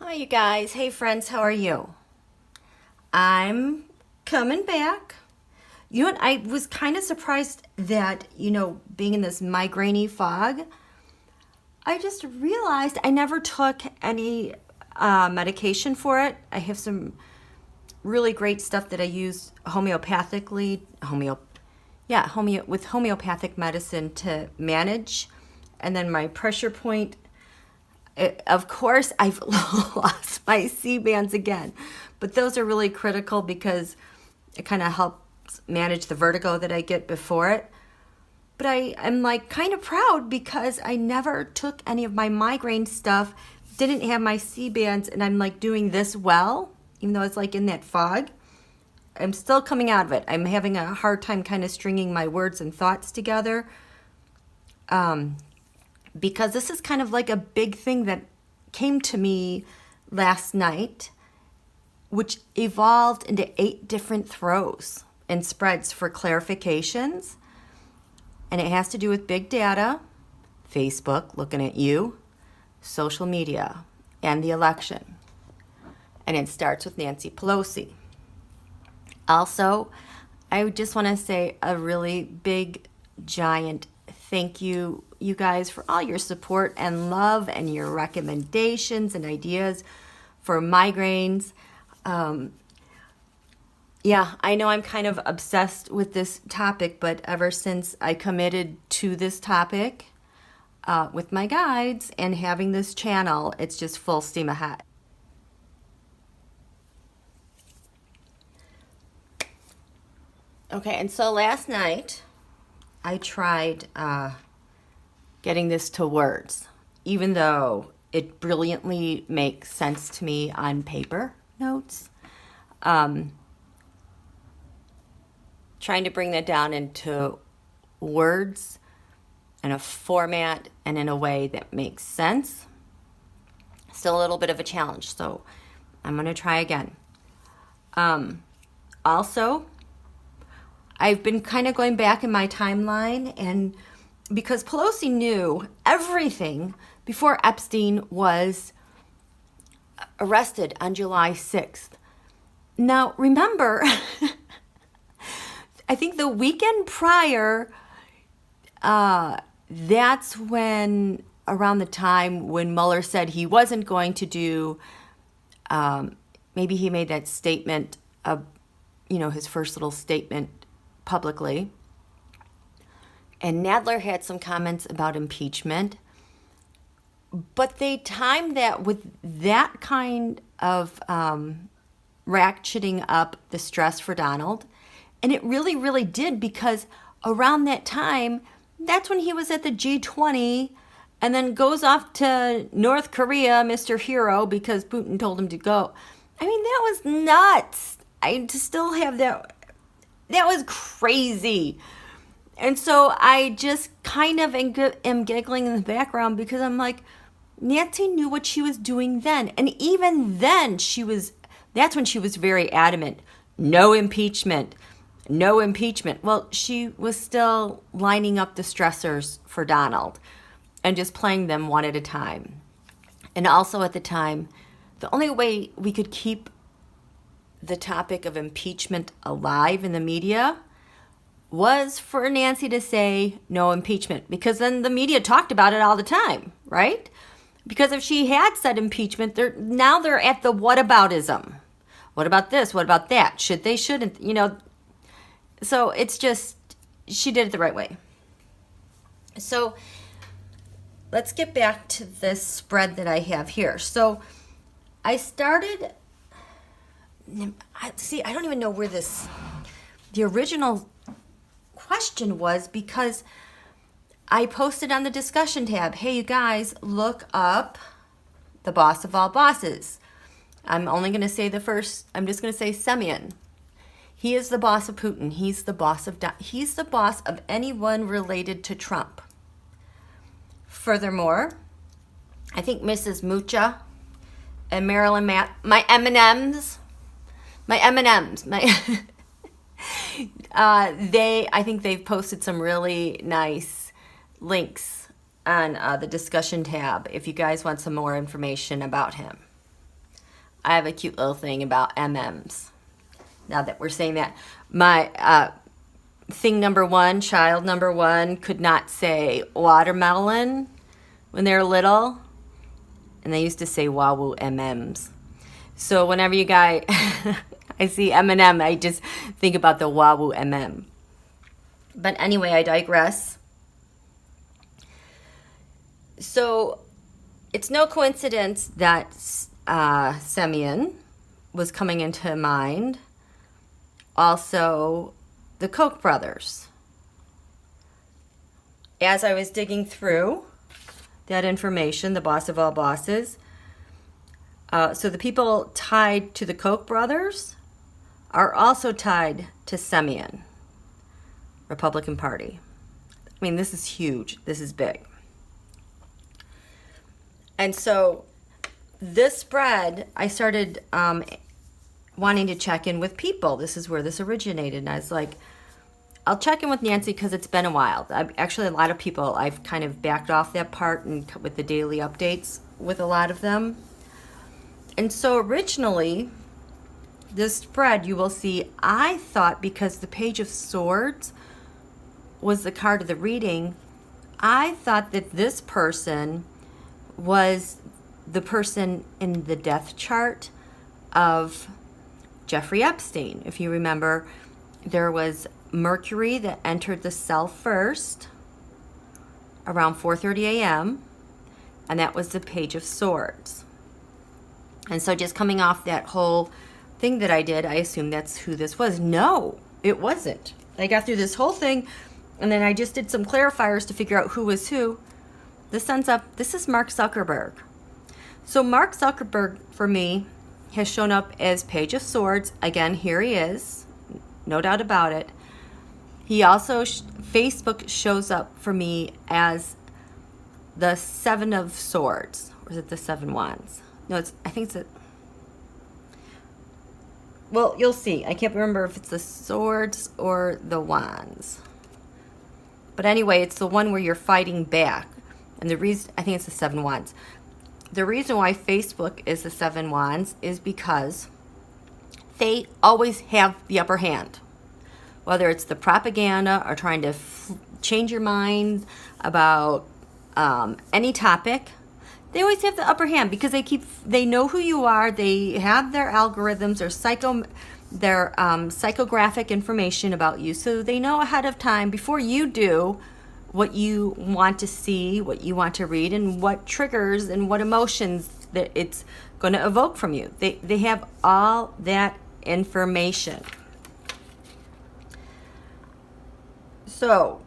Hi, you guys. Hey, friends, how are you? I'm coming back. You know what? I was kind of surprised that, being in this migraine fog, I just realized I never took any medication for it. I have some really great stuff that I use homeopathically, with homeopathic medicine to manage. And then my pressure point. Of course, I've lost my C-bands again, but those are really critical because it kind of helps manage the vertigo that I get before it. But I'm like kind of proud because I never took any of my migraine stuff, didn't have my C-bands, and I'm like doing this well, even though it's like in that fog. I'm still coming out of it. I'm having a hard time kind of stringing my words and thoughts together. Because this is kind of like a big thing that came to me last night, which evolved into 8 different throws and spreads for clarifications. And it has to do with big data, Facebook looking at you, social media, and the election. And it starts with Nancy Pelosi. Also, I just want to say a really big, giant thank you, you guys, for all your support and love and your recommendations and ideas for migraines. I know I'm kind of obsessed with this topic, but ever since I committed to this topic with my guides and having this channel, it's just full steam ahead. Okay, and so last night, I tried getting this to words, even though it brilliantly makes sense to me on paper notes. Trying to bring that down into words in a format and in a way that makes sense. Still a little bit of a challenge, so I'm going to try again. Also, I've been kind of going back in my timeline, and because Pelosi knew everything before Epstein was arrested on July 6th. Now, remember, I think the weekend prior, that's when, around the time when Mueller said he wasn't going to do, maybe he made that statement of, his first little statement publicly. And Nadler had some comments about impeachment, but they timed that with that kind of ratcheting up the stress for Donald. And it really, really did, because around that time, that's when he was at the G20 and then goes off to North Korea, Mr. Hero, because Putin told him to go. I mean, that was nuts. I still have that. That was crazy. And so I just kind of am giggling in the background because I'm like, Nancy knew what she was doing then. And even then, that's when she was very adamant. No impeachment. No impeachment. Well, she was still lining up the stressors for Donald and just playing them one at a time. And also at the time, the only way we could keep the topic of impeachment alive in the media was for Nancy to say no impeachment, because then the media talked about it all the time, right? Because if she had said impeachment, they're at the whataboutism. What about this? What about that? Should they, shouldn't, So it's just, she did it the right way. So let's get back to this spread that I have here. So I started, I don't even know where the original question was, because I posted on the discussion tab, hey, you guys, look up the boss of all bosses. I'm only going to say I'm just going to say Semyon. He is the boss of Putin. He's the boss of anyone related to Trump. Furthermore, I think Mrs. Mucha and Marilyn my M&Ms, I think they've posted some really nice links on the discussion tab if you guys want some more information about him. I have a cute little thing about MMs. Now that we're saying that, my thing number one, child number one, could not say watermelon when they were little, and they used to say wawoo MMs. So whenever you guys, I see M&M, I just think about the wawoo MM. But anyway, I digress. So it's no coincidence that Semyon was coming into mind. Also, the Koch brothers. As I was digging through that information, the boss of all bosses, so the people tied to the Koch brothers are also tied to Semyon, Republican Party. I mean, this is huge. This is big. And so this spread, I started wanting to check in with people. This is where this originated. And I was like, I'll check in with Nancy because it's been a while. Actually, a lot of people, I've kind of backed off that part and with the daily updates with a lot of them. And so originally, this spread, you will see, I thought because the Page of Swords was the card of the reading, I thought that this person was the person in the death chart of Jeffrey Epstein. If you remember, there was Mercury that entered the cell first around 4:30 a.m., and that was the Page of Swords. And so just coming off that whole thing that I did, I assumed that's who this was. No, it wasn't. I got through this whole thing, and then I just did some clarifiers to figure out who was who. This ends up, this is Mark Zuckerberg. So Mark Zuckerberg, for me, has shown up as Page of Swords. Again, here he is. No doubt about it. He also, Facebook shows up for me as the Seven of Swords. Or is it the Seven Wands? No, I think it's well, you'll see. I can't remember if it's the swords or the wands. But anyway, it's the one where you're fighting back. And the reason, I think it's the Seven Wands. The reason why Facebook is the Seven Wands is because they always have the upper hand. Whether it's the propaganda or trying to change your mind about any topic, they always have the upper hand because they know who you are. They have their algorithms, their psychographic information about you, so they know ahead of time before you do what you want to see, what you want to read, and what triggers and what emotions that it's going to evoke from you. They have all that information. So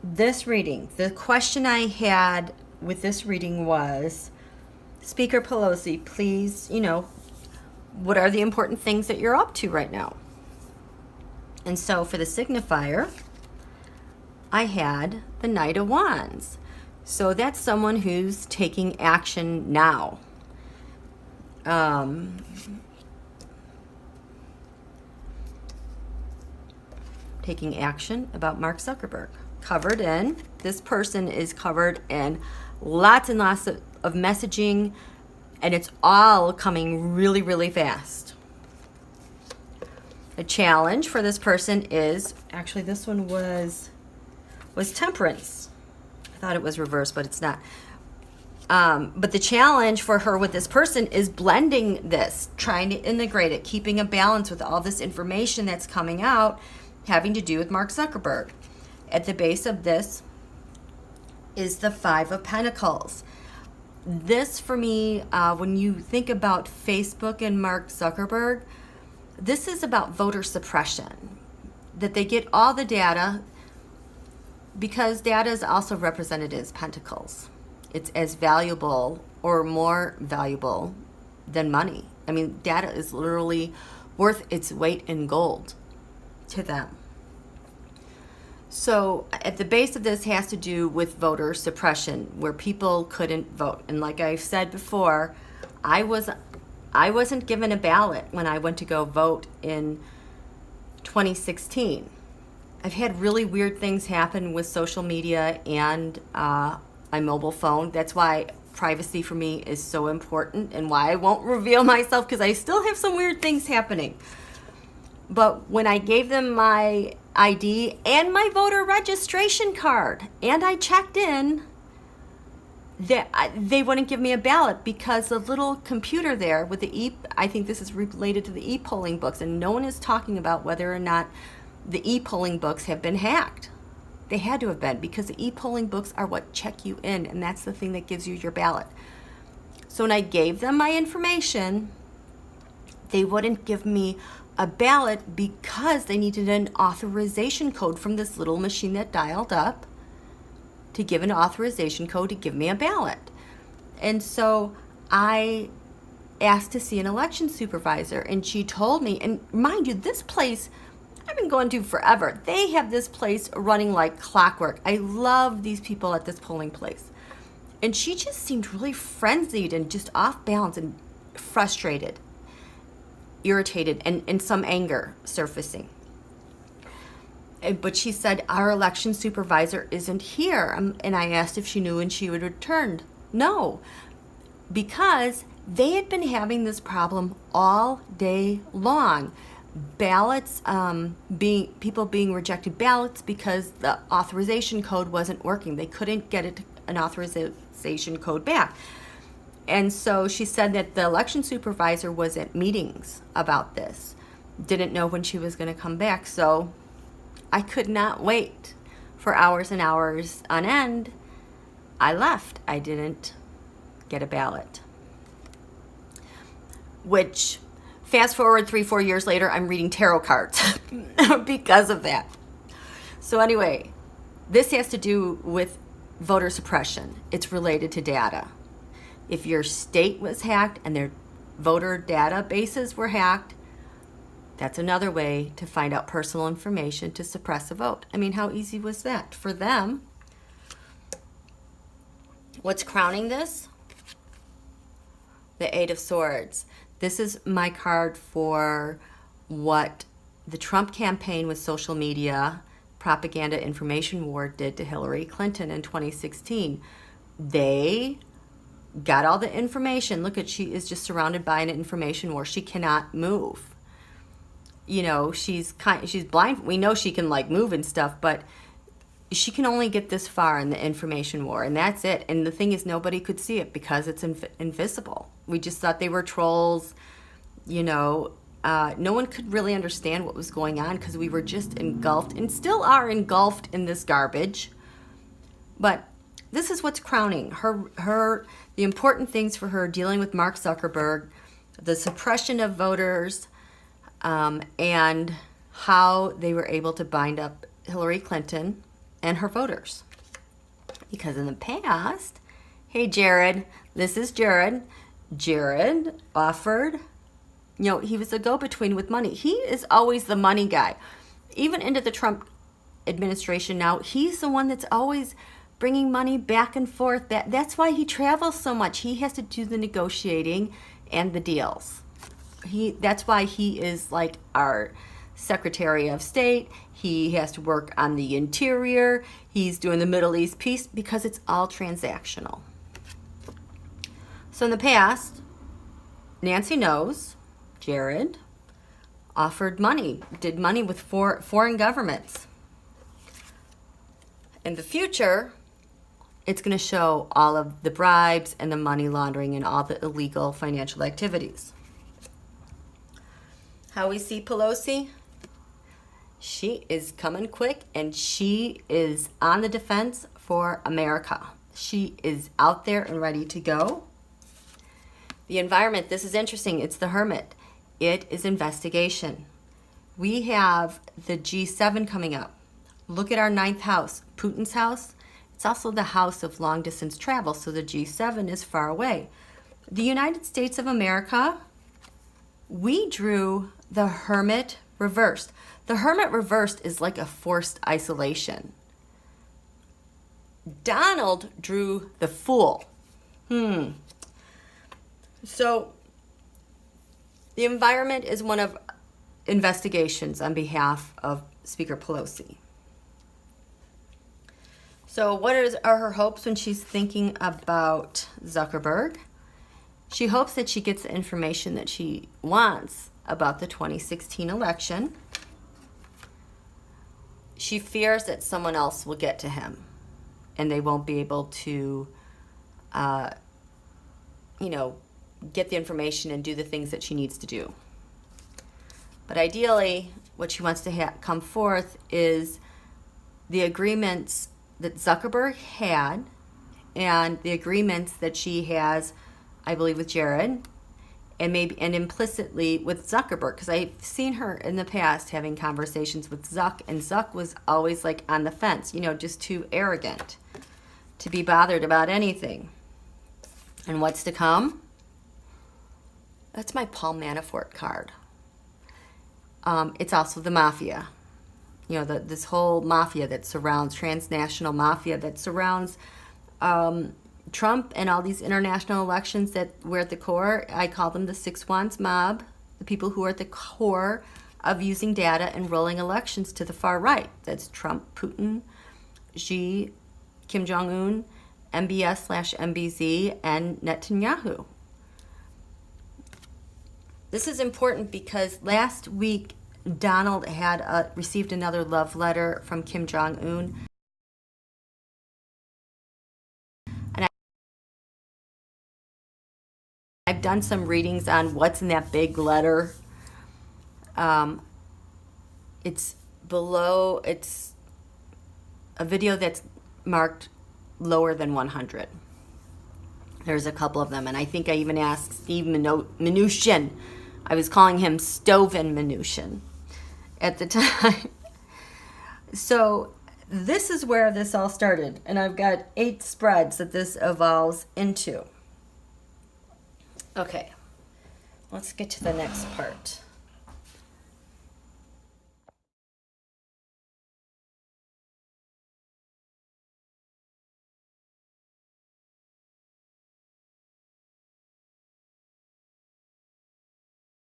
this reading, the question I had with this reading was, Speaker Pelosi, please, what are the important things that you're up to right now? And so for the signifier, I had the Knight of Wands. So that's someone who's taking action now. Taking action about Mark Zuckerberg. This person is covered in lots and lots of messaging, and it's all coming really, really fast. The challenge for this person is, actually this one was Temperance. I thought it was reversed, but it's not. But the challenge for her with this person is blending this, trying to integrate it, keeping a balance with all this information that's coming out having to do with Mark Zuckerberg. At the base of this is the Five of Pentacles. This, for me, when you think about Facebook and Mark Zuckerberg, this is about voter suppression. That they get all the data, because data is also represented as pentacles. It's as valuable or more valuable than money. I mean, data is literally worth its weight in gold to them. So at the base of this has to do with voter suppression, where people couldn't vote. And like I've said before, I wasn't given a ballot when I went to go vote in 2016. I've had really weird things happen with social media and my mobile phone. That's why privacy for me is so important and why I won't reveal myself, because I still have some weird things happening. But when I gave them my ID and my voter registration card and I checked in, they wouldn't give me a ballot because the little computer there with the I think this is related to the e-polling books, and no one is talking about whether or not the e-polling books have been hacked. They had to have been, because the e-polling books are what check you in, and that's the thing that gives you your ballot. So when I gave them my information, they wouldn't give me a ballot because they needed an authorization code from this little machine that dialed up to give an authorization code to give me a ballot. And so I asked to see an election supervisor, and she told me, and mind you, this place I've been going to forever. They have this place running like clockwork. I love these people at this polling place. And she just seemed really frenzied and just off balance and frustrated, irritated, and some anger surfacing. But she said, our election supervisor isn't here. And I asked if she knew when she would return. No, because they had been having this problem all day long. Ballots, people being rejected ballots because the authorization code wasn't working. They couldn't get an authorization code back. And so she said that the election supervisor was at meetings about this, didn't know when she was going to come back. So I could not wait for hours and hours on end. I left. I didn't get a ballot. Which, fast forward 3-4 years later, I'm reading tarot cards because of that. So anyway, this has to do with voter suppression. It's related to data. If your state was hacked and their voter databases were hacked, that's another way to find out personal information to suppress a vote. I mean, how easy was that for them? What's crowning this? The Eight of Swords. This is my card for what the Trump campaign with social media, propaganda, information war did to Hillary Clinton in 2016. They got all the information. Look at, she is just surrounded by an information war. She cannot move. You know, she's blind. We know she can like move and stuff, but she can only get this far in the information war, and that's it. And the thing is, nobody could see it because it's invisible. We just thought they were trolls. You know, no one could really understand what was going on because we were just engulfed and still are engulfed in this garbage. But this is what's crowning her the important things for her: dealing with Mark Zuckerberg, the suppression of voters, and how they were able to bind up Hillary Clinton and her voters. Because in the past, hey Jared, this is Jared. Jared offered, you know, he was a go-between with money. He is always the money guy. Even into the Trump administration now, he's the one that's always bringing money back and forth. That's why he travels so much. He has to do the negotiating and the deals. That's why he is like our Secretary of State. He has to work on the interior. He's doing the Middle East peace because it's all transactional. So in the past, Nancy knows Jared offered money, did money with foreign governments. In the future, it's going to show all of the bribes and the money laundering and all the illegal financial activities. How we see Pelosi? She is coming quick, and she is on the defense for America. She is out there and ready to go. The environment, this is interesting. It's the Hermit. It is investigation. We have the G7 coming up. Look at our 9th house, Putin's house. It's also the house of long distance travel, so the G7 is far away. The United States of America, we drew the Hermit reversed. The Hermit reversed is like a forced isolation. Donald drew the Fool. So the environment is one of investigations on behalf of Speaker Pelosi. So what are her hopes when she's thinking about Zuckerberg? She hopes that she gets the information that she wants about the 2016 election. She fears that someone else will get to him and they won't be able to, get the information and do the things that she needs to do. But ideally, what she wants to come forth is the agreements that Zuckerberg had and the agreements that she has, I believe, with Jared and implicitly with Zuckerberg, because I've seen her in the past having conversations with Zuck, and Zuck was always like on the fence, just too arrogant to be bothered about anything. And what's to come? That's my Paul Manafort card. It's also the mafia. This whole mafia that surrounds, transnational mafia that surrounds Trump and all these international elections that were at the core. I call them the Six Wands mob, the people who are at the core of using data and rolling elections to the far right. That's Trump, Putin, Xi, Kim Jong-un, MBS/MBZ, and Netanyahu. This is important because last week Donald had received another love letter from Kim Jong-un. And I've done some readings on what's in that big letter. It's a video that's marked lower than 100. There's a couple of them, and I think I even asked Steve Mnuchin. I was calling him Stoven Mnuchin at the time. So this is where this all started, and I've got 8 spreads that this evolves into. Okay, let's get to the next part.